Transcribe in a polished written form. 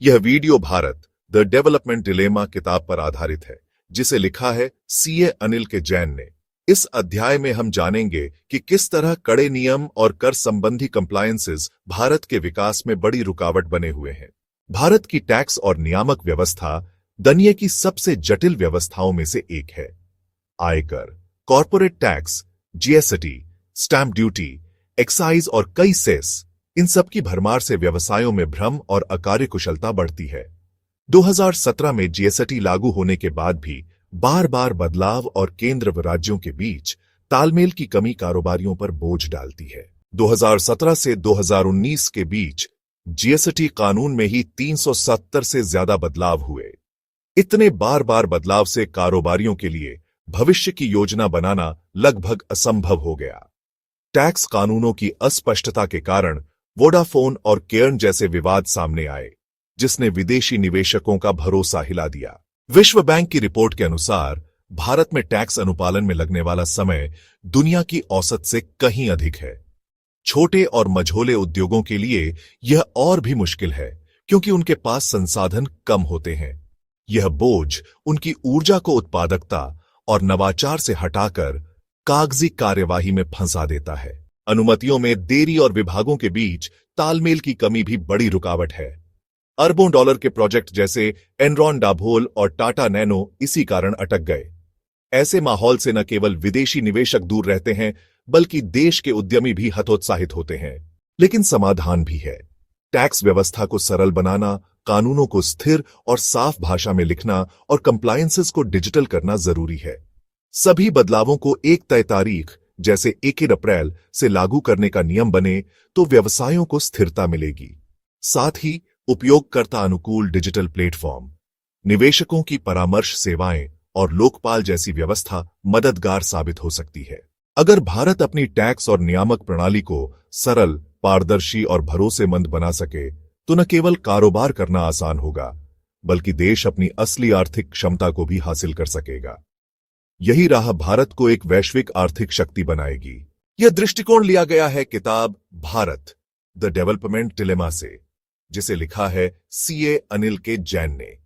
यह video Bharat the development dilemma किताब पर आधारित है, जिसे लिखा है सीए अनिल के जैन ने। इस अध्याय में हम जानेंगे कि किस तरह कड़े नियम और कर संबंधी कंप्लायंसेस भारत के विकास में बड़ी रुकावट बने हुए हैं। भारत की टैक्स और नियामक व्यवस्था दुनिया की सबसे जटिल व्यवस्थाओं में से एक है। आयकर, corporate tax, GST, stamp duty, excise और कई सेस, इन सब की भरमार से व्यवसायों में भ्रम और अकार्यकुशलता बढ़ती है। 2017 में जीएसटी लागू होने के बाद भी बार बार बदलाव और केंद्र व राज्यों के बीच तालमेल की कमी कारोबारियों पर बोझ डालती है। 2017 से 2019 के बीच जीएसटी कानून में ही 370 से ज्यादा बदलाव हुए। इतने बार बार बदलाव से कारोबारियों के लिए भविष्य की योजना बनाना लगभग असंभव हो गया। टैक्स कानूनों की अस्पष्टता के कारण वोडाफोन और केयर्न जैसे विवाद सामने आए, जिसने विदेशी निवेशकों का भरोसा हिला दिया। विश्व बैंक की रिपोर्ट के अनुसार भारत में टैक्स अनुपालन में लगने वाला समय दुनिया की औसत से कहीं अधिक है। छोटे और मझोले उद्योगों के लिए यह और भी मुश्किल है, क्योंकि उनके पास संसाधन कम होते हैं। यह बोझ उनकी ऊर्जा को उत्पादकता और नवाचार से हटाकर कागजी कार्यवाही में फंसा देता है। अनुमतियों में देरी और विभागों के बीच तालमेल की कमी भी बड़ी रुकावट है। अरबों डॉलर के प्रोजेक्ट जैसे एनरॉन डाभोल और टाटा नैनो इसी कारण अटक गए। ऐसे माहौल से न केवल विदेशी निवेशक दूर रहते हैं, बल्कि देश के उद्यमी भी हतोत्साहित होते हैं। लेकिन समाधान भी है। टैक्स व्यवस्था को सरल बनाना, कानूनों को स्थिर और साफ भाषा में लिखना और कंप्लायंसेस को डिजिटल करना जरूरी है। सभी बदलावों को एक तय तारीख जैसे 1 अप्रैल से लागू करने का नियम बने तो व्यवसायों को स्थिरता मिलेगी। साथ ही उपयोगकर्ता अनुकूल डिजिटल प्लेटफॉर्म, निवेशकों की परामर्श सेवाएं और लोकपाल जैसी व्यवस्था मददगार साबित हो सकती है। अगर भारत अपनी टैक्स और नियामक प्रणाली को सरल, पारदर्शी और भरोसेमंद बना सके तो न केवल कारोबार करना आसान होगा, बल्कि देश अपनी असली आर्थिक क्षमता को भी हासिल कर सकेगा। यही राह भारत को एक वैश्विक आर्थिक शक्ति बनाएगी। यह दृष्टिकोण लिया गया है किताब भारत द डेवलपमेंट डिलेमा से, जिसे लिखा है सीए अनिल के जैन ने।